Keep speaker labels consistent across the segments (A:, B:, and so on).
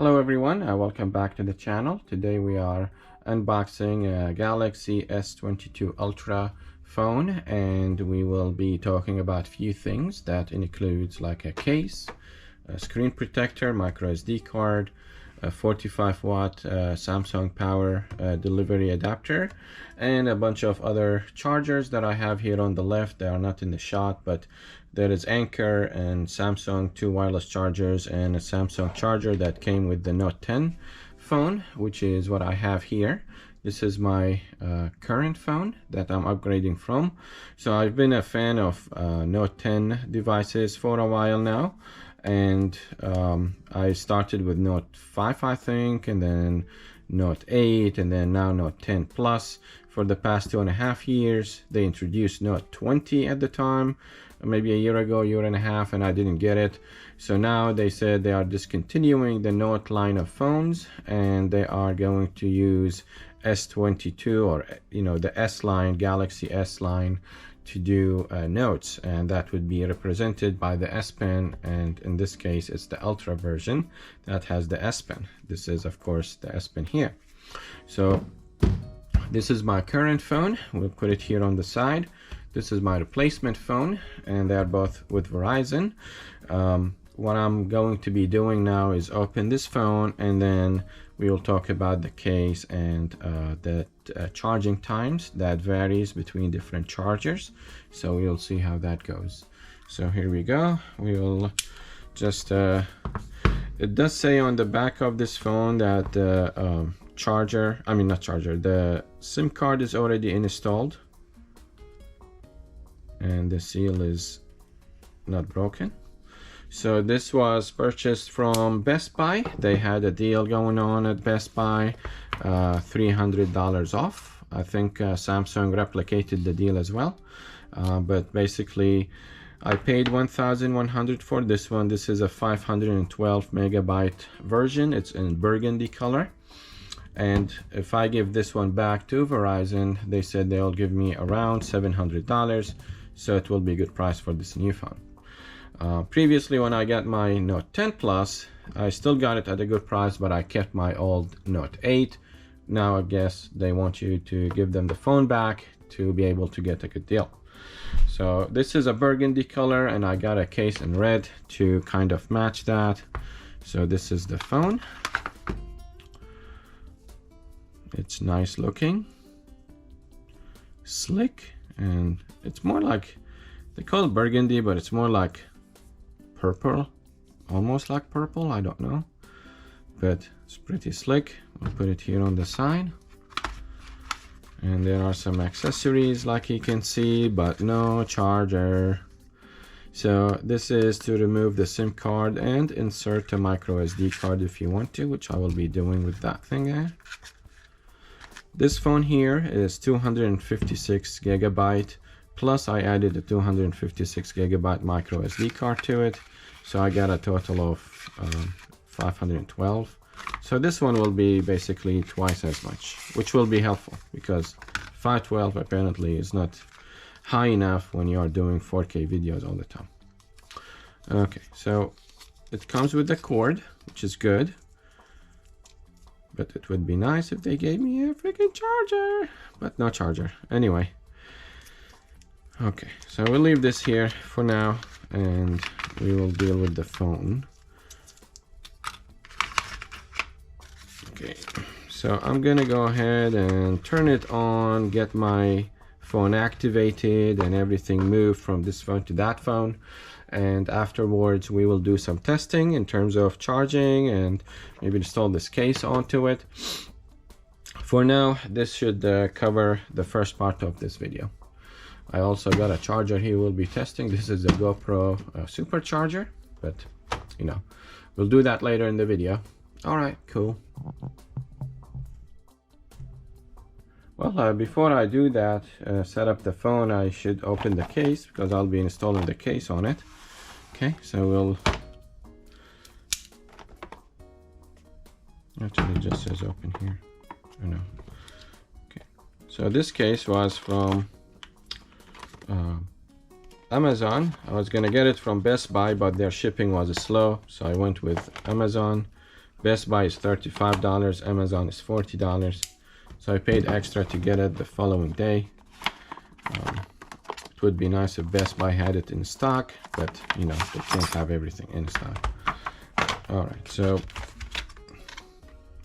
A: Hello everyone, welcome back to the channel. Today we are unboxing a Galaxy S22 Ultra phone, and we will be talking about a few things that includes like a case, a screen protector, micro SD card, a 45 watt Samsung power delivery adapter, and a bunch of other chargers that I have here on the left. They are not in the shot, but there is Anker and Samsung 2 wireless chargers and a Samsung charger that came with the Note 10 phone, which is what I have here. This is my current phone that I'm upgrading from. So I've been a fan of Note 10 devices for a while now, and I started with Note 5 I think, and then Note 8, and then now Note 10 Plus. For the past 2.5 years they introduced Note 20 at the time, maybe a year ago, year and a half, and I didn't get it. So now they said they are discontinuing the Note line of phones, and they are going to use S22, or the S line, Galaxy S line, to do notes, and that would be represented by the S Pen, and in this case it's the Ultra version that has the S Pen. This is of course the S Pen here. So this is my current phone. We'll put it here on the side. This is my replacement phone, and they are both with Verizon. What I'm going to be doing now is open this phone, and then we will talk about the case and the charging times that varies between different chargers. So we'll see how that goes. So here we go. We will just it does say on the back of this phone that the the SIM card is already installed, and the seal is not broken. So this was purchased from Best Buy. They had a deal going on at Best Buy, $300 off. I think Samsung replicated the deal as well, but basically I paid $1,100 for this one. This is a 512 megabyte version. It's in burgundy color, and if I give this one back to Verizon, they said they'll give me around $700, so it will be a good price for this new phone. Previously, when I got my Note 10 Plus, I still got it at a good price, but I kept my old Note 8. Now I guess they want you to give them the phone back to be able to get a good deal. So this is a burgundy color, and I got a case in red to kind of match that. So this is the phone. It's nice looking, slick, and it's more like, they call it burgundy, but it's more like purple, almost like purple, I don't know, but it's pretty slick. We'll put it here on the side, and there are some accessories like you can see, but no charger. So this is to remove the SIM card and insert a micro SD card if you want to, which I will be doing with that thing there. This phone here is 256 gigabyte, plus I added a 256 gigabyte micro SD card to it, so I got a total of 512. So this one will be basically twice as much, which will be helpful because 512 apparently is not high enough when you are doing 4K videos all the time. Okay, so it comes with the cord, which is good, but it would be nice if they gave me a freaking charger, but no charger. Anyway, okay, so we'll leave this here for now, and we will deal with the phone. Okay, so I'm gonna go ahead and turn it on, get my phone activated and everything moved from this phone to that phone, and afterwards we will do some testing in terms of charging and maybe install this case onto it. For now, this should cover the first part of this video. I also got a charger here we'll be testing. This is the GoPro Supercharger, but we'll do that later in the video. All right, cool. Well, before I do that, set up the phone, I should open the case because I'll be installing the case on it. Okay, so we'll, actually it just says open here. Oh no. Okay, so this case was from Amazon. I was gonna get it from Best Buy, but their shipping was slow, so I went with Amazon. Best Buy is $35, Amazon is $40. So I paid extra to get it the following day. It would be nice if Best Buy had it in stock, but you know, they can't have everything in stock. All right, so,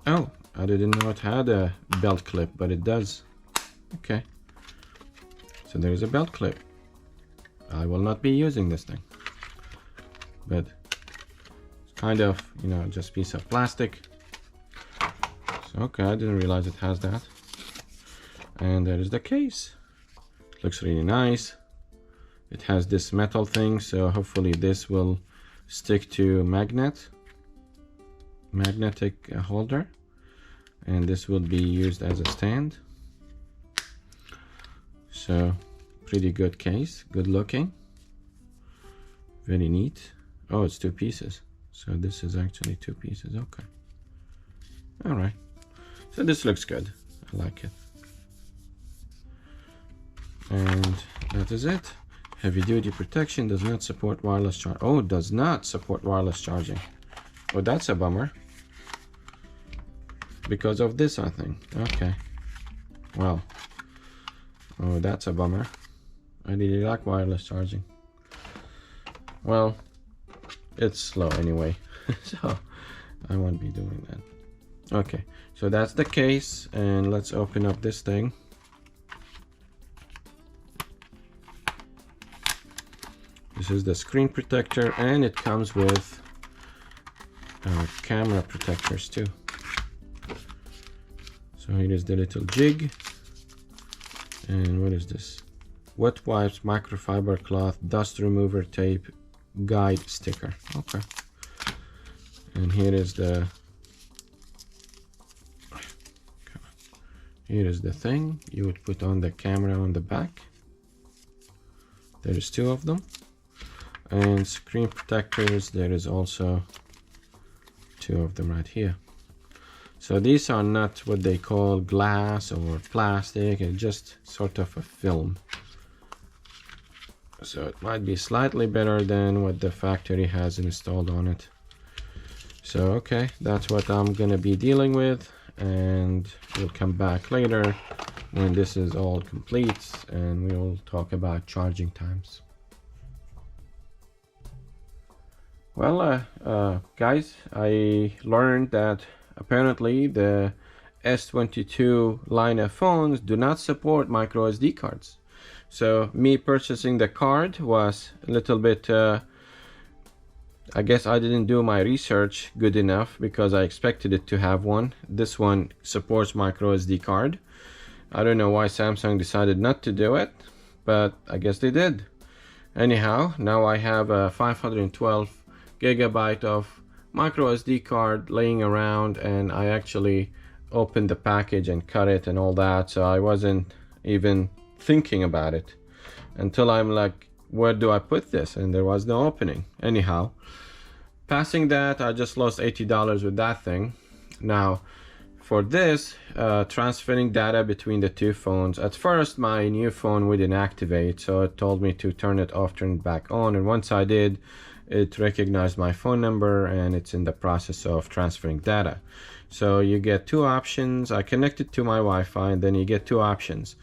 A: oh, I didn't know it had a belt clip, but it does. Okay, so there is a belt clip. I will not be using this thing, but it's kind of, you know, just piece of plastic. So, okay, I didn't realize it has that. And there is the case. It looks really nice. It has this metal thing, so hopefully this will stick to magnetic holder, and this will be used as a stand. So pretty good case, good looking, very neat. Oh, it's 2 pieces, so this is actually 2 pieces. Okay, all right, so this looks good. I like it. And that is it. Heavy duty protection, does not support wireless charge. Oh, does not support wireless charging. Oh, that's a bummer. Because of this, I think. Okay. Well. Oh, that's a bummer. I really like wireless charging. Well, it's slow anyway. So I won't be doing that. Okay, so that's the case, and let's open up this thing. This is the screen protector, and it comes with camera protectors too. So here is the little jig. And what is this? Wet wipes, microfiber cloth, dust remover tape, guide sticker. Okay. And here is the thing you would put on the camera on the back. There's 2 of them. And screen protectors, there is also 2 of them right here. So these are not what they call glass or plastic, it's just sort of a film. So it might be slightly better than what the factory has installed on it. So okay, that's what I'm gonna be dealing with, and we'll come back later when this is all complete and we'll talk about charging times. Well, guys, I learned that apparently the S22 line of phones do not support micro SD cards. So me purchasing the card was a little bit, I guess I didn't do my research good enough, because I expected it to have one. This one supports micro SD card. I don't know why Samsung decided not to do it, but I guess they did. Anyhow, now I have a 512 gigabyte of micro SD card laying around, and I actually opened the package and cut it and all that, so I wasn't even thinking about it until I'm like, where do I put this? And there was no opening. Anyhow, passing that, I just lost $80 with that thing. Now for this, transferring data between the 2 phones, at first my new phone wouldn't activate, so it told me to turn it off, turn it back on, and once I did, it recognized my phone number and it's in the process of transferring data. So you get 2 options. I connected to my Wi-Fi, and then you get 2 options.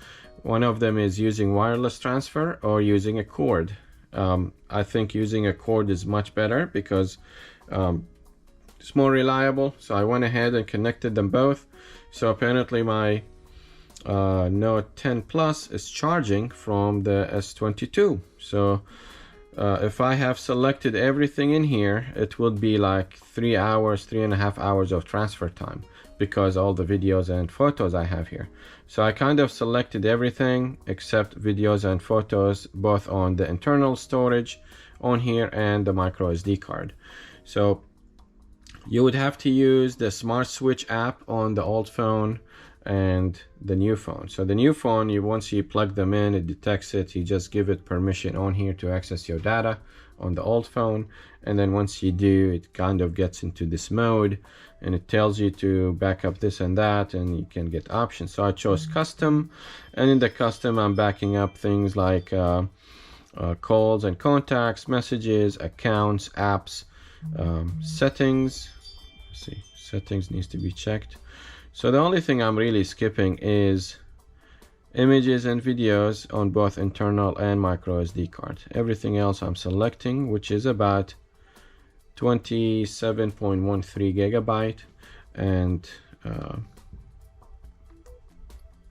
A: One of them is using wireless transfer or using a cord. I think using a cord is much better because it's more reliable. So I went ahead and connected them both. So apparently my Note 10 Plus is charging from the S22. So if I have selected everything in here, it would be like 3 hours, 3.5 hours of transfer time, because all the videos and photos I have here. So I kind of selected everything except videos and photos, both on the internal storage on here and the micro SD card. So you would have to use the Smart Switch app on the old phone and the new phone. So the new phone, once you plug them in, it detects it. You just give it permission on here to access your data on the old phone, and then once you do, it kind of gets into this mode and it tells you to back up this and that, and you can get options. So I chose custom, and in the custom I'm backing up things like calls and contacts, messages, accounts, apps, settings. Let's see, settings needs to be checked. So the only thing I'm really skipping is images and videos on both internal and micro SD card. Everything else I'm selecting, which is about 27.13 gigabyte, and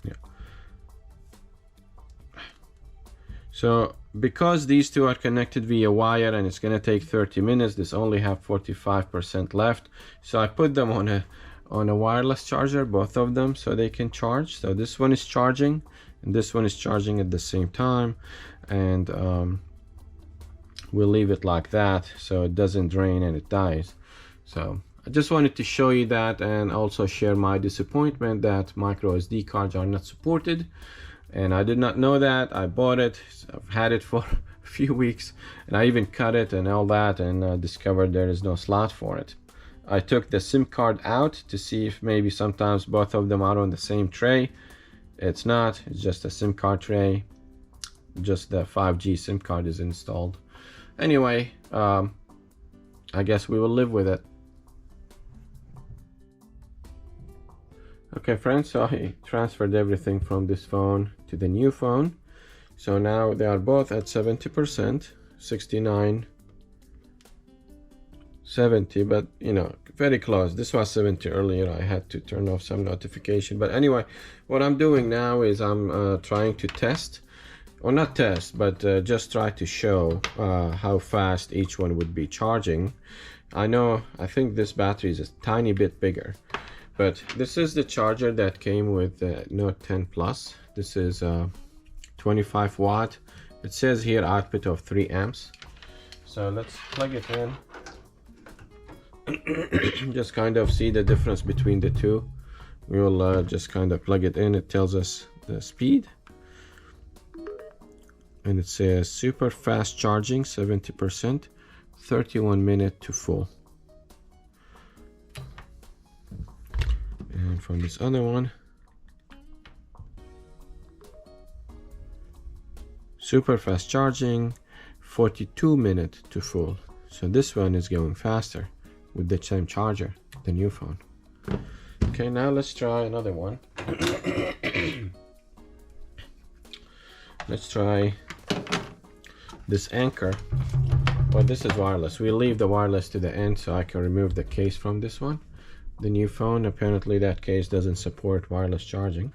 A: yeah. So because these two are connected via wire and it's gonna take 30 minutes, this only have 45% left. So I put them on a wireless charger, both of them, so they can charge. So this one is charging and this one is charging at the same time, and we'll leave it like that so it doesn't drain and it dies. So I just wanted to show you that, and also share my disappointment that micro SD cards are not supported. And I did not know that. I bought it, I've had it for a few weeks, and I even cut it and all that, and discovered there is no slot for it. I took the SIM card out to see if maybe sometimes both of them are on the same tray. It's not, it's just a SIM card tray. Just the 5G SIM card is installed. Anyway, I guess we will live with it. Okay friends, so I transferred everything from this phone to the new phone. So now they are both at 70%, 69, 70, but you know, very close. This was 70 earlier. I had to turn off some notification. But anyway, what I'm doing now is I'm trying to test, or not test, but just try to show how fast each one would be charging. I think this battery is a tiny bit bigger. But this is the charger that came with the Note 10 Plus. This is 25 watt. It says here output of 3 amps. So let's plug it in. Just kind of see the difference between the two. We will just kind of plug it in. It tells us the speed. And it says super fast charging, 70%, 31 minutes to full. And from this other one, super fast charging, 42 minutes to full. So this one is going faster with the same charger, the new phone. Okay, now let's try another one. Let's try this Anchor. Well, this is wireless. We'll leave the wireless to the end so I can remove the case from this one. The new phone, apparently that case doesn't support wireless charging.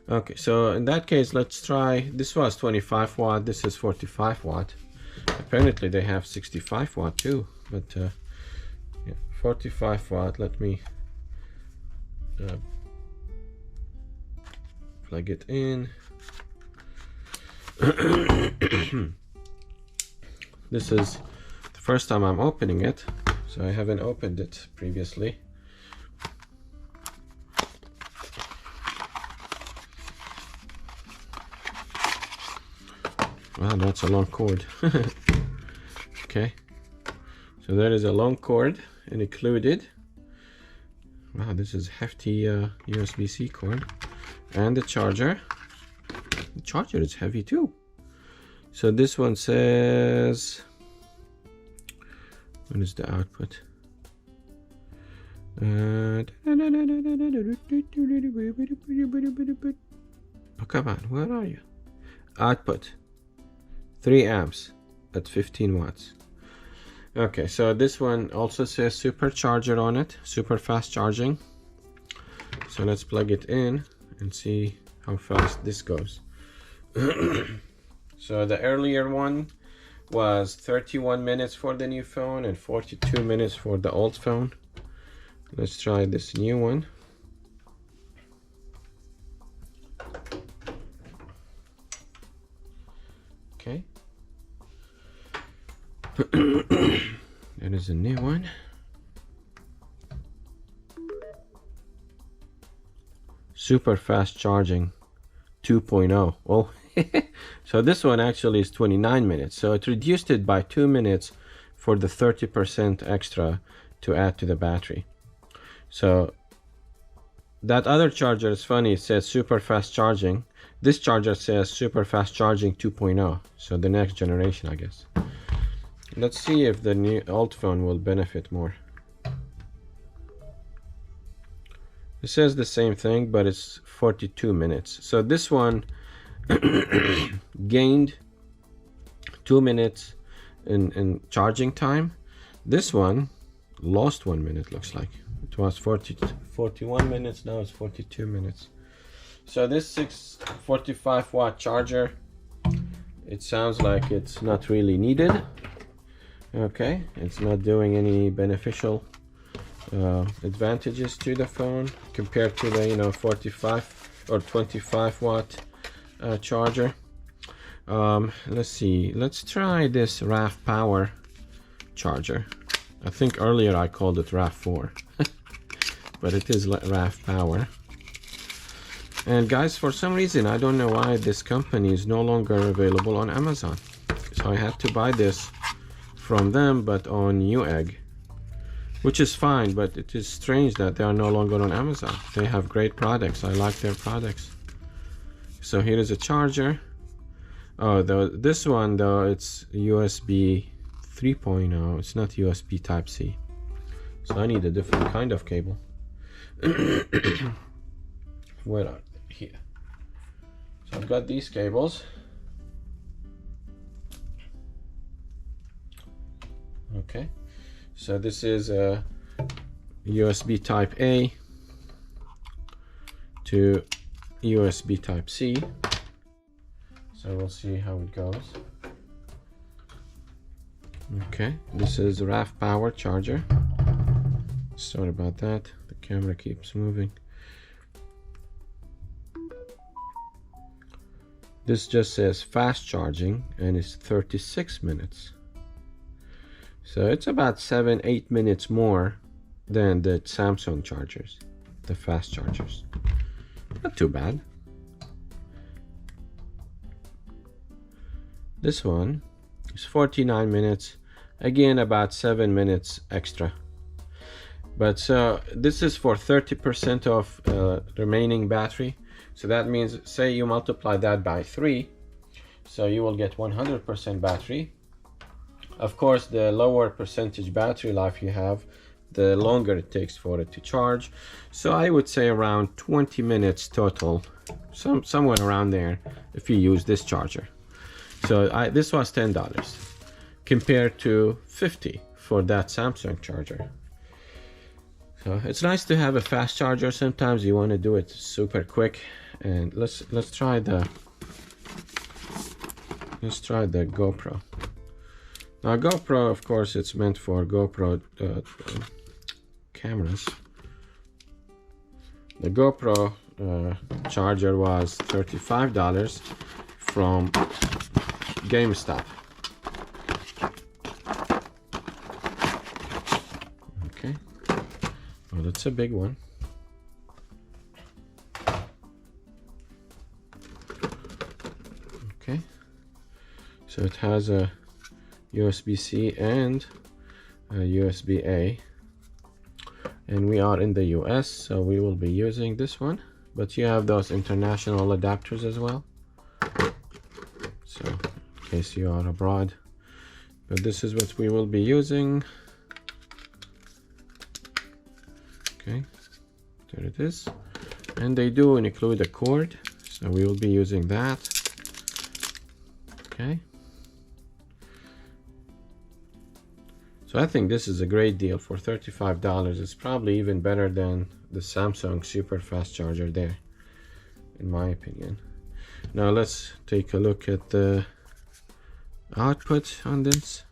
A: Okay, so in that case, let's try, this was 25 watt, this is 45 watt. Apparently they have 65 watt too, but yeah, 45 watt. Let me plug it in. This is the first time I'm opening it, so I haven't opened it previously. Wow, that's a long cord. Okay, so there is a long cord included. Wow, this is hefty USB-C cord, and the charger. The charger is heavy too. So this one says, what is the output? Oh, come on, where are you? Output 3 amps at 15 watts. Okay, so this one also says Supercharger on it, super fast charging. So let's plug it in and see how fast this goes. So the earlier one was 31 minutes for the new phone and 42 minutes for the old phone. Let's try this new one. Okay. That is a new one. Super fast charging 2.0. Oh, so this one actually is 29 minutes. So it reduced it by 2 minutes for the 30% extra to add to the battery. So that other charger is funny. It says super fast charging. This charger says super fast charging 2.0. So the next generation, I guess. Let's see if the new old phone will benefit more. It says the same thing, but it's 42 minutes. So this one gained 2 minutes in charging time. This one lost 1 minute, looks like. It was 41 minutes, now it's 42 minutes. So this 645 watt charger, it sounds like it's not really needed. Okay, it's not doing any beneficial advantages to the phone compared to the 45 or 25 watt charger. Let's see, let's try this RAVpower charger. I think earlier I called it RAV4 but it is RAVpower. And guys, for some reason I don't know why this company is no longer available on Amazon, so I had to buy this from them, but on Newegg, which is fine, but it is strange that they are no longer on Amazon. They have great products. I like their products. So here is a charger. Oh, this one though, it's USB 3.0. It's not USB Type C. So I need a different kind of cable. Where are they? Here. So I've got these cables. Okay. So this is a USB Type A to USB Type C. So we'll see how it goes. Okay, this is a RAVpower charger. Sorry about that, the camera keeps moving. This just says fast charging and it's 36 minutes. So it's about 7-8 minutes more than the Samsung chargers, the fast chargers. Not too bad. This one is 49 minutes, again about 7 minutes extra. But so this is for 30% of remaining battery. So that means, say you multiply that by 3, so you will get 100% battery. Of course, the lower percentage battery life you have, the longer it takes for it to charge. So I would say around 20 minutes total, somewhere around there, if you use this charger. So this was $10 compared to $50 for that Samsung charger. So it's nice to have a fast charger. Sometimes you want to do it super quick. And let's try the GoPro. Now GoPro, of course, it's meant for GoPro cameras. The GoPro charger was $35 from GameStop. Okay, well, that's a big one. Okay, so it has a USB-C and a USB-A, and we are in the US, so we will be using this one, but you have those international adapters as well, so in case you are abroad. But this is what we will be using. Okay, there it is, and they do include a cord, so we will be using that. Okay, so I think this is a great deal for $35. It's probably even better than the Samsung super fast charger there, in my opinion. Now let's take a look at the output on this.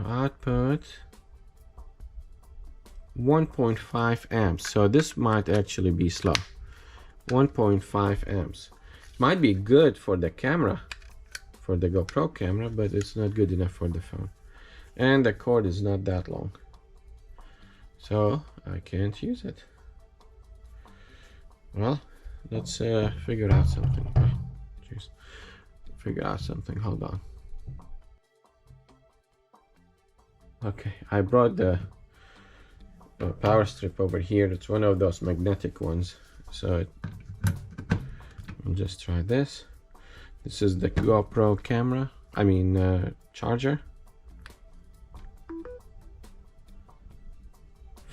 A: Output 1.5 amps, so this might actually be slow. 1.5 amps might be good for the camera, for the GoPro camera, but it's not good enough for the phone, and the cord is not that long, so I can't use it. Well, let's figure out something. Jeez. Figure out something, hold on. Okay, I brought the power strip over here. It's one of those magnetic ones, so I'll just try this. This is the GoPro camera, charger.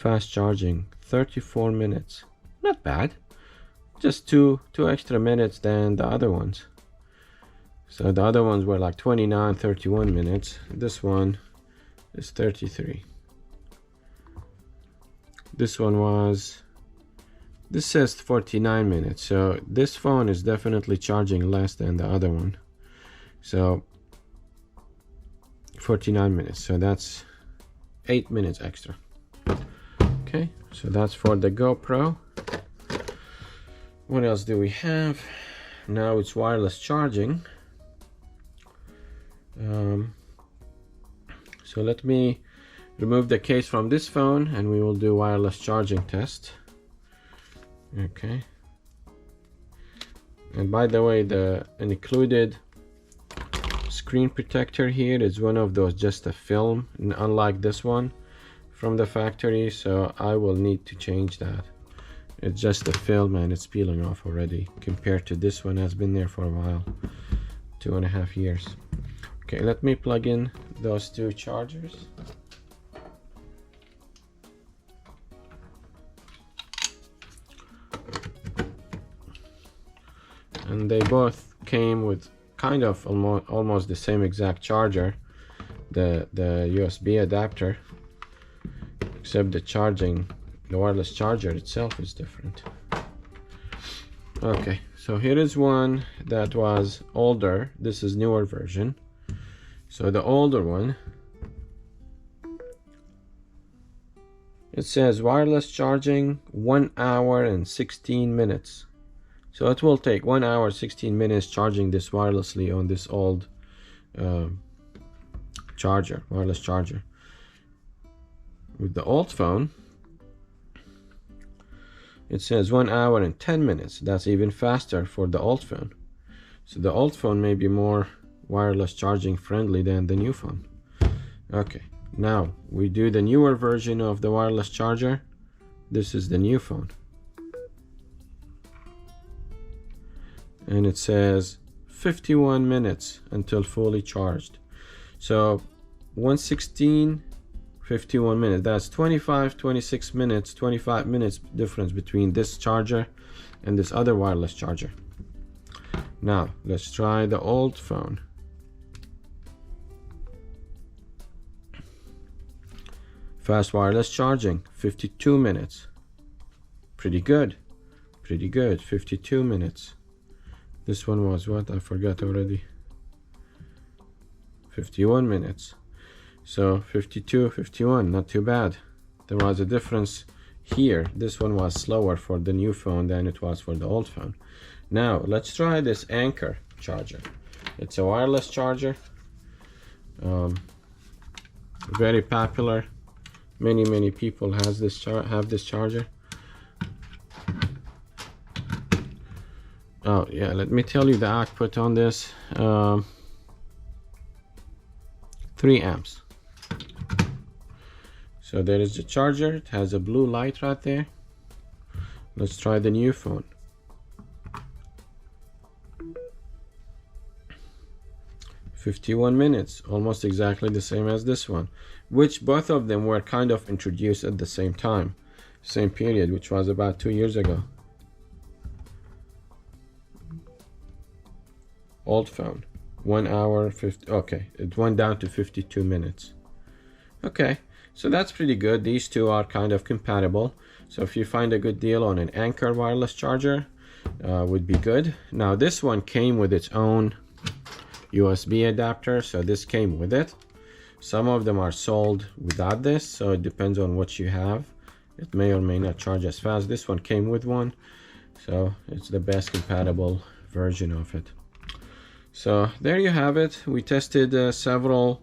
A: Fast charging, 34 minutes. Not bad. Just two extra minutes than the other ones. So the other ones were like 29, 31 minutes. This one is 33. This one was, this says 49 minutes. So this phone is definitely charging less than the other one. So 49 minutes. So that's 8 minutes extra. Okay, so that's for the GoPro. What else do we have? Now it's wireless charging. So let me remove the case from this phone and we will do wireless charging test. Okay. And by the way, the included screen protector here is one of those, just a film, unlike this one from the factory, so I will need to change that. It's just a film and it's peeling off already, compared to this one has been there for a while, 2.5 years. Okay, let me plug in those two chargers. And they both came with kind of almost the same exact charger, the USB adapter, except the wireless charger itself is different. Okay, so here is one that was older. This is newer version. So the older one, it says wireless charging 1 hour and 16 minutes. So it will take 1 hour 16 minutes charging this wirelessly on this old wireless charger. With the old phone, it says 1 hour and 10 minutes. That's even faster for the old phone. So the old phone may be more wireless charging friendly than the new phone. Okay, now we do the newer version of the wireless charger. This is the new phone. And it says 51 minutes until fully charged. So 116, 51 minutes. That's 25, 26 minutes, 25 minutes difference between this charger and this other wireless charger. Now let's try the old phone. Fast wireless charging, 52 minutes. Pretty good. Pretty good. 52 minutes. This one was what? I forgot already. 51 minutes. So 52, 51, not too bad. There was a difference here. This one was slower for the new phone than it was for the old phone. Now let's try this Anker charger. It's a wireless charger. Very popular. Many people have this charger. Oh yeah, let me tell you the output on this. 3 amps. So there is the charger. It has a blue light right there. Let's try the new phone. "51 minutes, almost exactly the same as this one," which both of them were kind of introduced at the same time, same period, which was about 2 years ago. Old phone, 1 hour 50. Okay, it went down to 52 minutes. Okay, so that's pretty good. These two are kind of compatible. So if you find a good deal on an Anker wireless charger, would be good. Now this one came with its own USB adapter, so this came with it. Some of them are sold without this, so it depends on what you have. It may or may not charge as fast. This one came with one, so it's the best compatible version of it. So there you have it. We tested several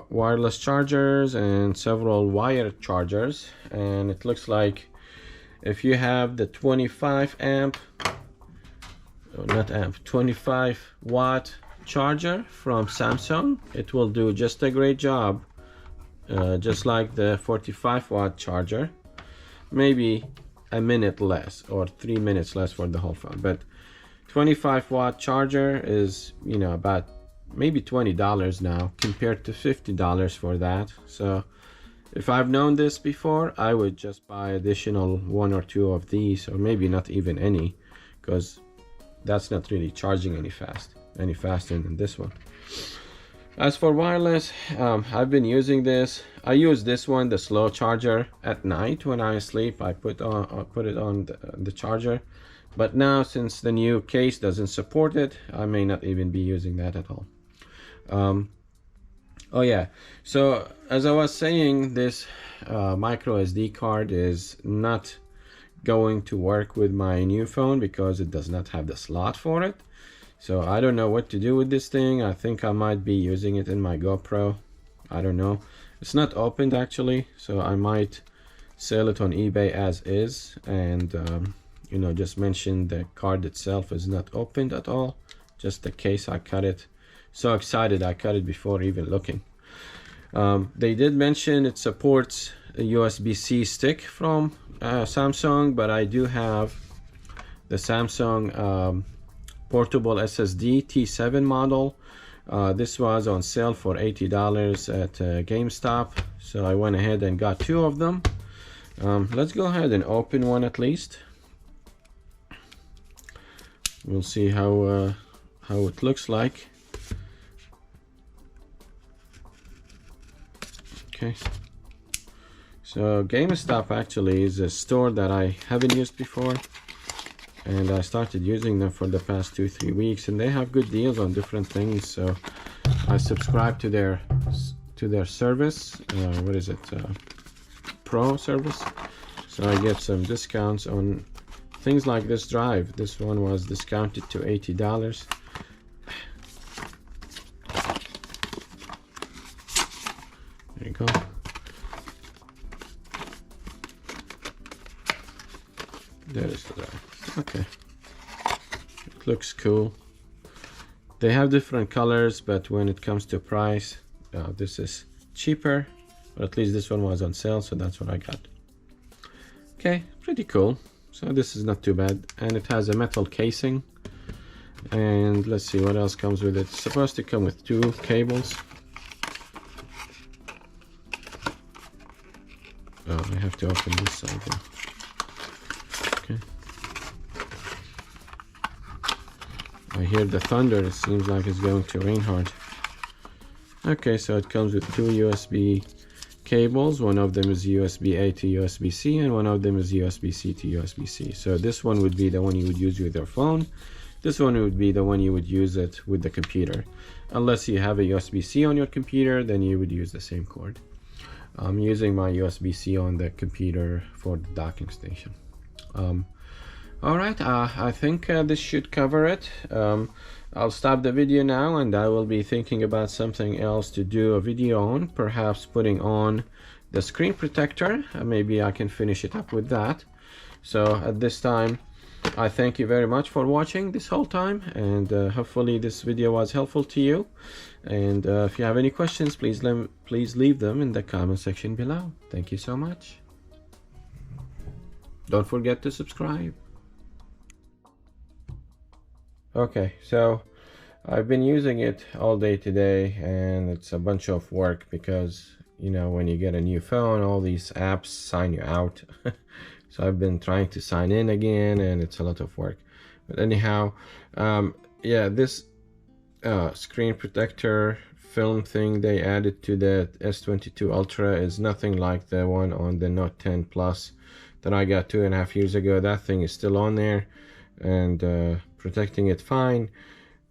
A: wireless chargers and several wired chargers, and it looks like if you have the 25 watt charger from Samsung, it will do just a great job, just like the 45 watt charger. Maybe a minute less or 3 minutes less for the whole phone, but 25 watt charger is, you know, about maybe $20 now compared to $50 for that. So If I've known this before, I would just buy additional 1 or 2 of these, or maybe not even any, because that's not really charging any faster than this one. As for wireless, I've been using this. I use this one, the slow charger, at night when I sleep. I put it on the charger. But now, since the new case doesn't support it, I may not even be using that at all. Oh yeah, so as I was saying, this micro SD card is not going to work with my new phone because it does not have the slot for it. So I don't know what to do with this thing. I think I might be using it in my GoPro. I don't know. It's not opened actually, so I might sell it on eBay as is, and you know, just mention the card itself is not opened at all. Just the case, I cut it. So excited, I cut it before even looking. They did mention it supports a USB-C stick from Samsung, but I do have the Samsung portable SSD T7 model. This was on sale for $80 at GameStop, so I went ahead and got 2 of them. Let's go ahead and open one at least. We'll see how it looks like. Okay, so GameStop actually is a store that I haven't used before, and I started using them for the past 2-3 weeks, and they have good deals on different things. So I subscribe to their service. What is it? Pro service. So I get some discounts on things like this drive. This one was discounted to $80. There you go. There is the drive. Okay, it looks cool. They have different colors, but when it comes to price, this is cheaper, but at least this one was on sale, so that's what I got. Okay, pretty cool. So this is not too bad, and it has a metal casing. And let's see what else comes with it. It's supposed to come with 2 cables. Oh, I have to open this side now. Okay. I hear the thunder. It seems like it's going to rain hard. Okay, so it comes with 2 USB cables. One of them is USB-A to USB-C, and one of them is USB-C to USB-C. So this one would be the one you would use with your phone. This one would be the one you would use it with the computer. Unless you have a USB-C on your computer, then you would use the same cord. I'm using my USB-C on the computer for the docking station. Alright, I think this should cover it. I'll stop the video now, and I will be thinking about something else to do a video on, perhaps putting on the screen protector. Maybe I can finish it up with that. So at this time, I thank you very much for watching this whole time, and hopefully this video was helpful to you. And if you have any questions, please leave them in the comment section below. Thank you so much. Don't forget to subscribe. Okay, so I've been using it all day today, and it's a bunch of work because, you know, when you get a new phone, all these apps sign you out. So I've been trying to sign in again, and it's a lot of work. But anyhow, yeah, this screen protector film thing they added to the S22 Ultra is nothing like the one on the Note 10 Plus that I got 2.5 years ago. That thing is still on there and protecting it fine.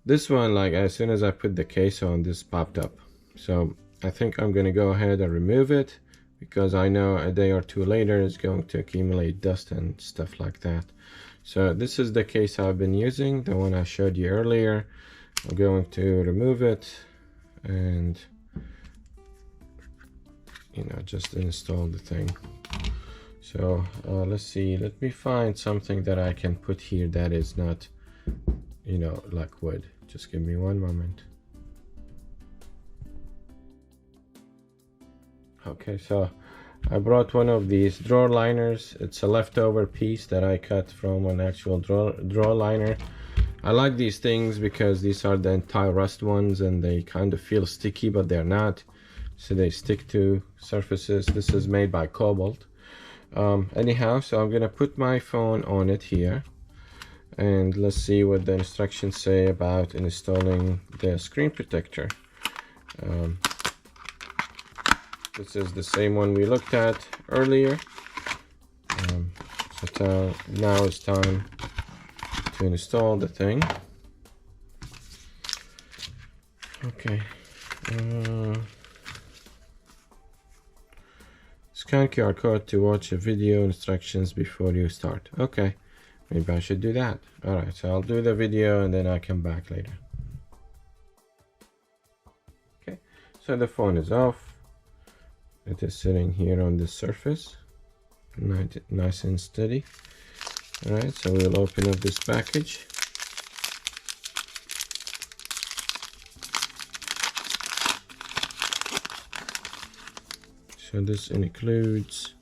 A: This one, like, as soon as I put the case on, this popped up. So I think I'm gonna go ahead and remove it, because I know a day or 2 later it's going to accumulate dust and stuff like that. So this is the case I've been using, the one I showed you earlier. I'm going to remove it and, you know, just install the thing. So let's see, let me find something that I can put here that is not, you know, like wood. Just give me one moment. Okay, so I brought one of these drawer liners. It's a leftover piece that I cut from an actual drawer liner. I like these things because these are the anti-rust ones, and they kind of feel sticky, but they're not. so they stick to surfaces. This is made by Cobalt. Anyhow, so I'm gonna put my phone on it here, and let's see what the instructions say about installing the screen protector. This is the same one we looked at earlier. So now it's time to install the thing. Okay. Scan QR code to watch a video instructions before you start. Okay, maybe I should do that. Alright, so I'll do the video and then I'll come back later. Okay, so the phone is off. It is sitting here on this surface, nice and steady. Alright, so we'll open up this package. So this includes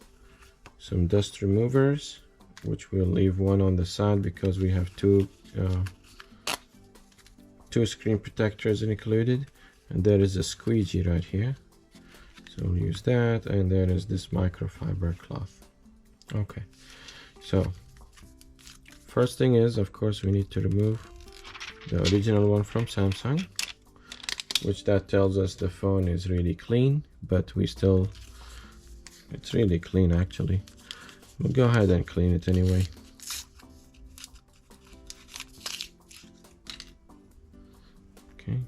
A: some dust removers, which we'll leave one on the side because we have two screen protectors included, and there is a squeegee right here. So we'll use that, and there is this microfiber cloth. Okay, so first thing is, of course, we need to remove the original one from Samsung, which that tells us the phone is really clean, but it's really clean actually. We'll go ahead and clean it anyway. Okay.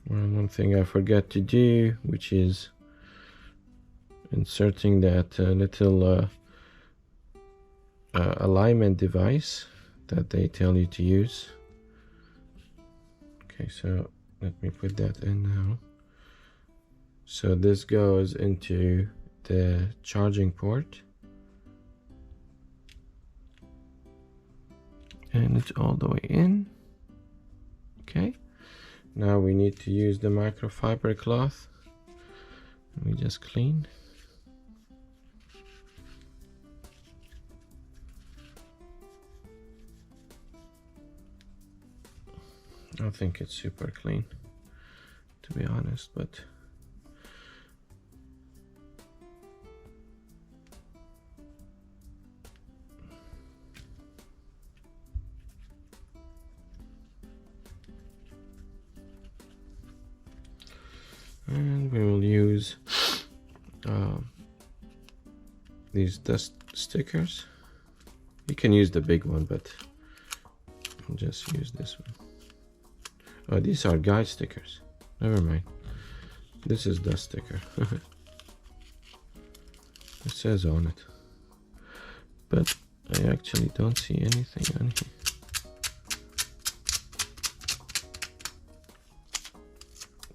A: Well, one thing I forgot to do, which is inserting that little alignment device that they tell you to use. Okay, so let me put that in now. So this goes into the charging port, and it's all the way in. Okay, now we need to use the microfiber cloth. We just clean. I think it's super clean, to be honest, but and we will use these dust stickers. You can use the big one, but I'll just use this one. Oh, these are guide stickers. Never mind. This is dust sticker. It says on it, but I actually don't see anything on here.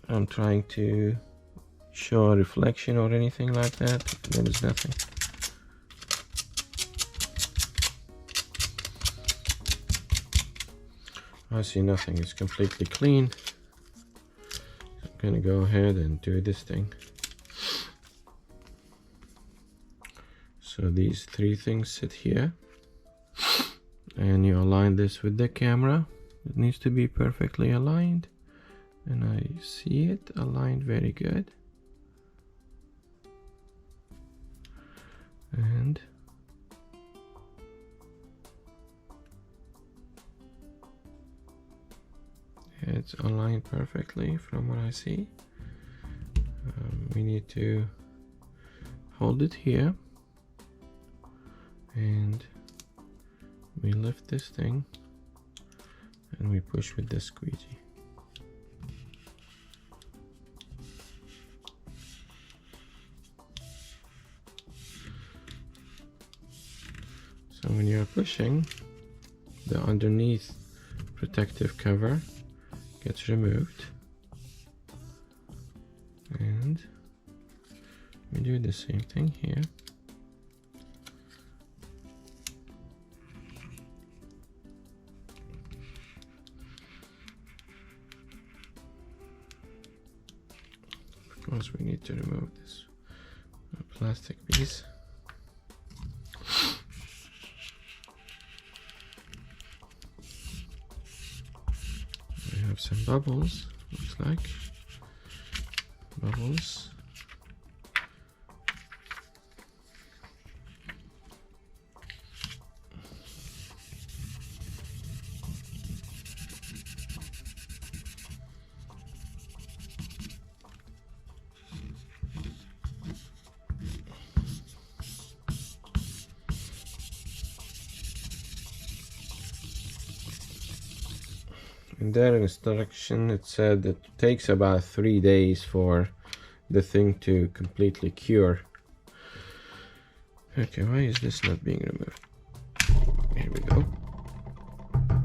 A: I'm trying to show a reflection or anything like that. There is nothing. I see nothing. It's completely clean. I'm gonna go ahead and do this thing. So these three things sit here, and you align this with the camera. It needs to be perfectly aligned, and I see it aligned very good. And it's aligned perfectly from what I see. We need to hold it here, and we lift this thing and we push with the squeegee. So when you're pushing, the underneath protective cover gets removed, and we do the same thing here. Of course, we need to remove this plastic piece. We have some bubbles, looks like. Bubbles. In their instruction it said it takes about 3 days for the thing to completely cure. Okay, why is this not being removed? Here we go.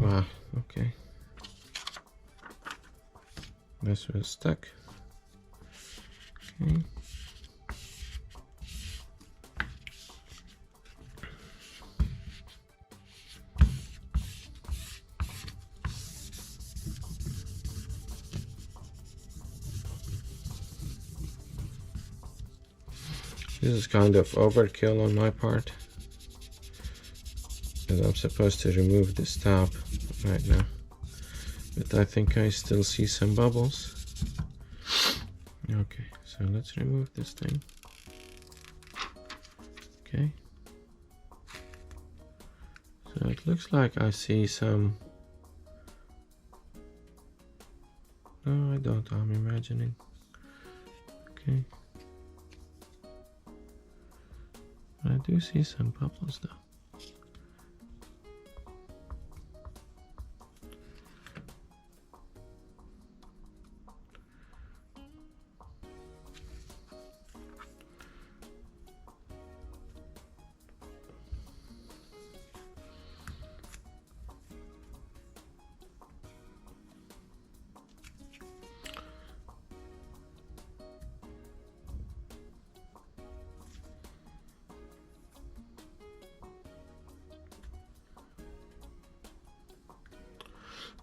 A: Wow, okay. This was stuck. Okay. This is kind of overkill on my part, because I'm supposed to remove this top right now, but I think I still see some bubbles. Okay, so let's remove this thing. Okay, so it looks like I see some. No, I don't, I'm imagining. Okay, I do see some bubbles though.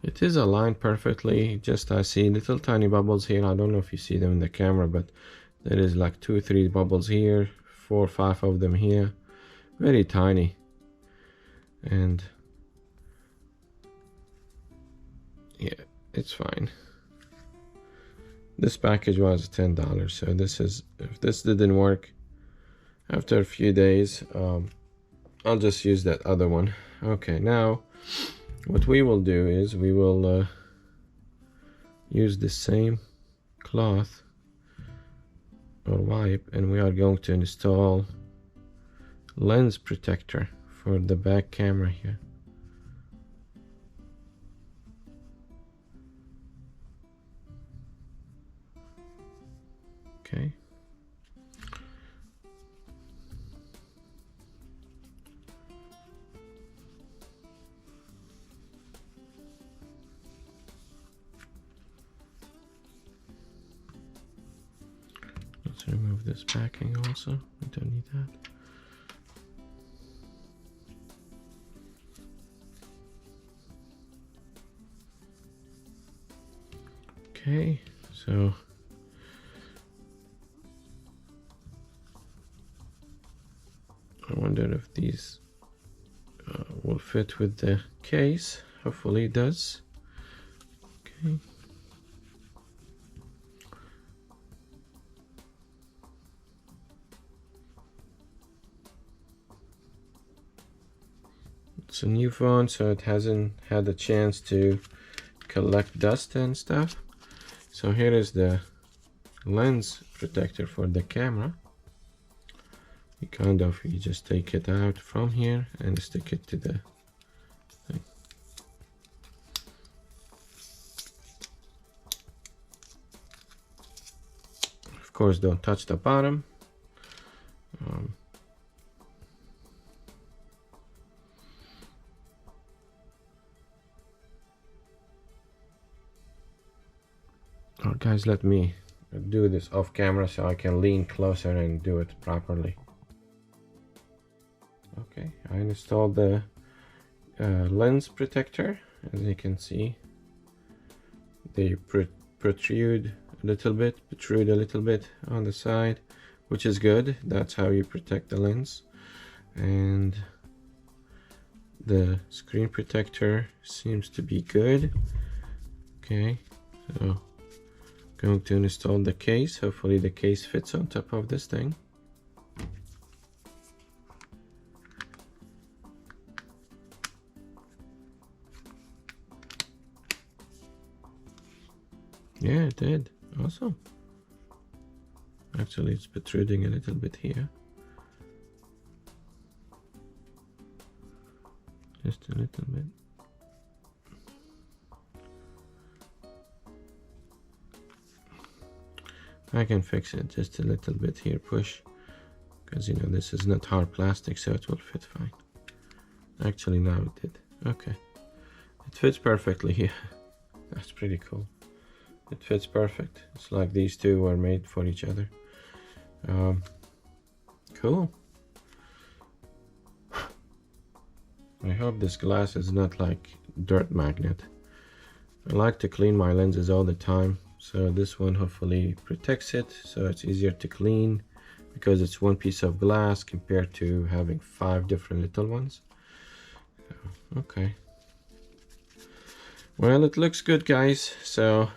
A: It is aligned perfectly, just I see little tiny bubbles here. I don't know if you see them in the camera, but there is like 2 or 3 bubbles here, 4 or 5 of them here, very tiny. And yeah, it's fine. This package was $10, so this is, if this didn't work after a few days, I'll just use that other one. Okay, now what we will do is we will use the same cloth or wipe, and we are going to install lens protector for the back camera here. Okay. Let's remove this backing also. We don't need that. Okay, so I wonder if these will fit with the case. Hopefully it does. Okay. It's a new phone, so it hasn't had a chance to collect dust and stuff. So here is the lens protector for the camera. You just take it out from here and stick it to the thing. Of course, don't touch the bottom. Oh, guys, let me do this off camera so I can lean closer and do it properly. Okay, I installed the lens protector. As you can see, they protrude a little bit on the side which is good. That's how you protect the lens. And the screen protector seems to be good. Okay, so going to install the case. Hopefully the case fits on top of this thing. Yeah, it did. Awesome. Actually, it's protruding a little bit here. Just a little bit. I can fix it just a little bit here, push, because you know this is not hard plastic, so it will fit fine. Actually, now it did. Okay, it fits perfectly here. That's pretty cool. It fits perfect. It's like these two were made for each other. Cool. I hope this glass is not like dirt magnet. I like to clean my lenses all the time, so this one hopefully protects it, so it's easier to clean because it's one piece of glass compared to having 5 different little ones. Okay. Well, it looks good, guys. So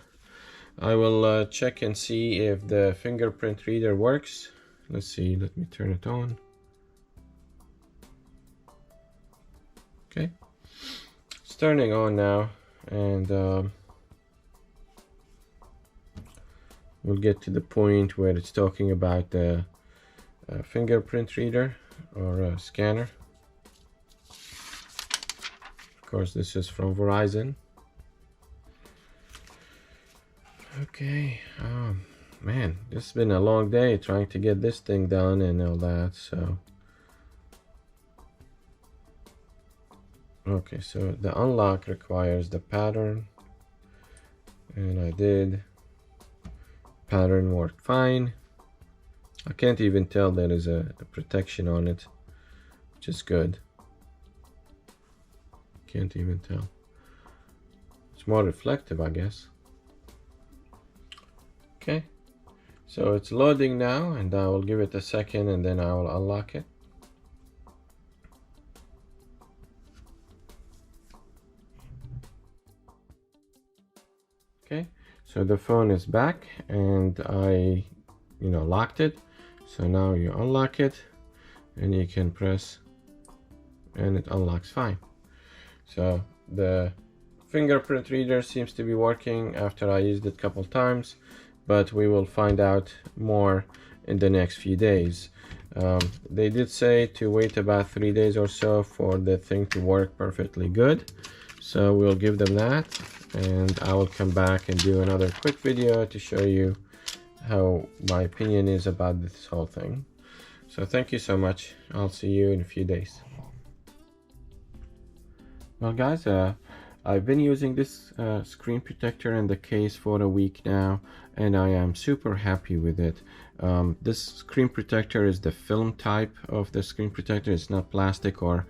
A: I will check and see if the fingerprint reader works. Let's see, let me turn it on. Okay, it's turning on now, and we'll get to the point where it's talking about the fingerprint reader or scanner. Of course, this is from Verizon. Okay, man, this has been a long day trying to get this thing done and all that, so. Okay, so the unlock requires the pattern, and I did. Pattern worked fine. I can't even tell there is a protection on it, which is good. Can't even tell. It's more reflective, I guess. Okay, so it's loading now, and I will give it a second and then I will unlock it. Okay, so the phone is back, and I locked it. So now you unlock it and you can press and it unlocks fine. So the fingerprint reader seems to be working after I used it a couple times, but we will find out more in the next few days. They did say to wait about 3 days or so for the thing to work perfectly good, so we'll give them that, and I will come back and do another quick video to show you how my opinion is about this whole thing. So thank you so much. I'll see you in a few days. Well, guys, I've been using this screen protector and the case for a week now, and I am super happy with it. This screen protector is the film type of the screen protector. It's not plastic or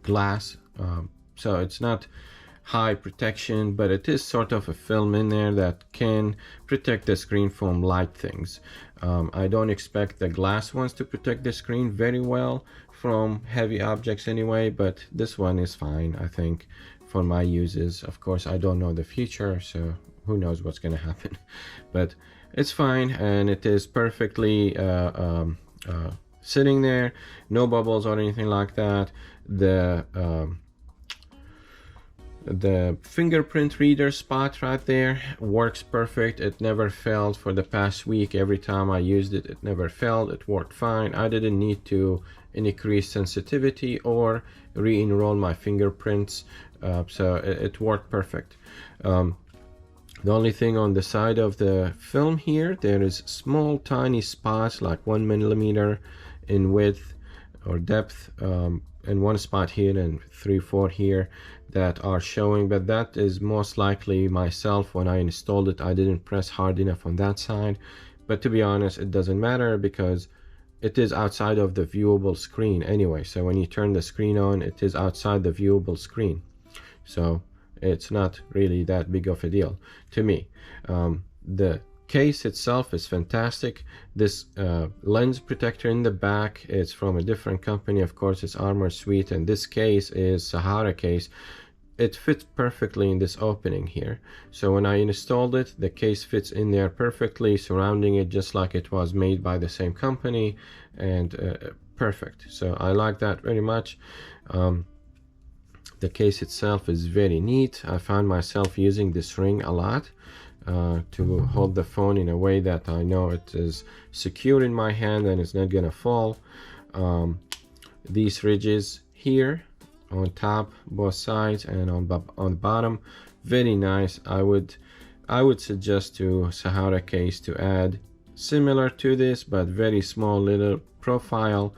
A: glass, so it's not high protection, but it is sort of a film in there that can protect the screen from light things. I don't expect the glass ones to protect the screen very well from heavy objects anyway, but this one is fine, I think, for my uses. Of course, I don't know the future, so who knows what's going to happen, but it's fine, and it is perfectly sitting there, no bubbles or anything like that. The fingerprint reader spot right there works perfect. It never failed for the past week. Every time I used it, it never failed. It worked fine. I didn't need to increase sensitivity or re-enroll my fingerprints, so it worked perfect. The only thing on the side of the film here, there is small tiny spots like 1 millimeter in width or depth, and one spot here and 3-4 here that are showing, but that is most likely myself. When I installed it, I didn't press hard enough on that side, but to be honest, it doesn't matter because it is outside of the viewable screen anyway. So when you turn the screen on, it is outside the viewable screen, so it's not really that big of a deal to me. The case itself is fantastic. This lens protector in the back is from a different company, of course it's Armor Suite, and this case is Sahara case. It fits perfectly in this opening here. So when I installed it, the case fits in there perfectly, surrounding it just like it was made by the same company, and perfect. So I like that very much. The case itself is very neat. I found myself using this ring a lot to hold the phone in a way that I know it is secure in my hand and it's not gonna fall. These ridges here on top, both sides, and on the bottom, very nice. I would suggest to Sahara case to add similar to this, but very small little profile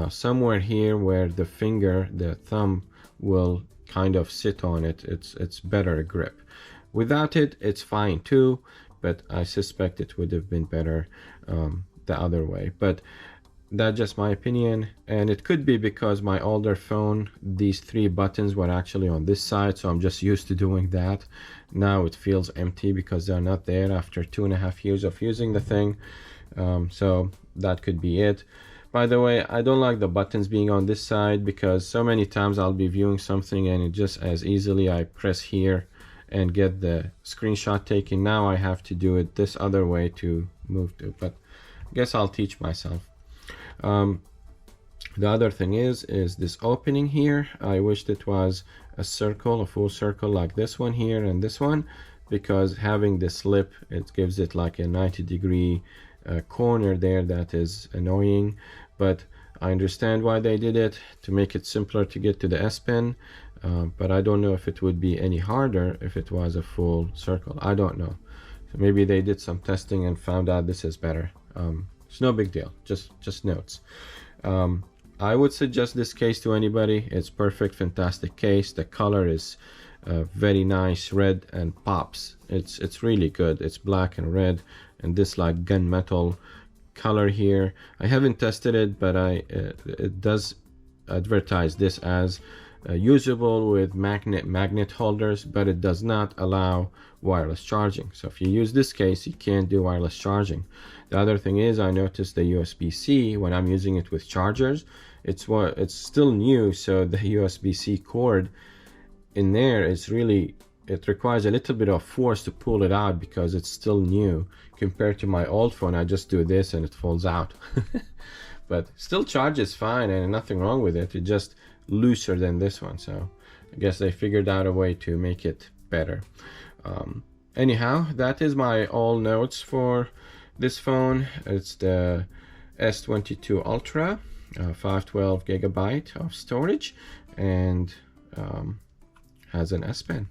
A: somewhere here where the finger, the thumb, will kind of sit on it. It's better grip. Without it, it's fine too, but I suspect it would have been better the other way. But that's just my opinion, and it could be because my older phone, these 3 buttons were actually on this side, so I'm just used to doing that. Now it feels empty because they're not there after 2.5 years of using the thing. So that could be it. By the way, I don't like the buttons being on this side because so many times I'll be viewing something and it just as easily I press here and get the screenshot taken. Now I have to do it this other way to move to, but I guess I'll teach myself. The other thing is this opening here. I wished it was a circle, a full circle like this one here and this one, because having this lip, it gives it like a 90-degree corner there that is annoying. But I understand why they did it, to make it simpler to get to the S Pen, but I don't know if it would be any harder if it was a full circle. I don't know. So maybe they did some testing and found out this is better. It's no big deal, just notes. I would suggest this case to anybody. It's perfect, fantastic case. The color is very nice, red, and pops. It's really good. It's black and red, and this like gunmetal color here. I haven't tested it, but it does advertise this as usable with magnet holders, but it does not allow wireless charging. So if you use this case, you can't do wireless charging. The other thing is, I noticed the USB-C when I'm using it with chargers, it's still new, so the USB-C cord in there is really, it requires a little bit of force to pull it out because it's still new. Compared to my old phone, I just do this and it falls out. But still charges fine and nothing wrong with it. It's just looser than this one, so I guess they figured out a way to make it better. Anyhow, that is my all notes for this phone. It's the S22 Ultra, 512 GB of storage, and has an S Pen.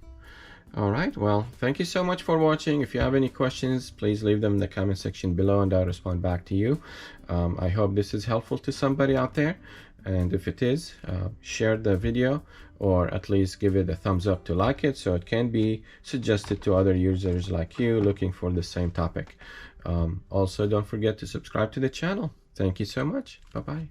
A: All right, well, thank you so much for watching. If you have any questions, please leave them in the comment section below and I'll respond back to you. I hope this is helpful to somebody out there, and if it is, share the video, or at least give it a thumbs up to like it so it can be suggested to other users like you looking for the same topic. Also, don't forget to subscribe to the channel. Thank you so much. Bye-bye.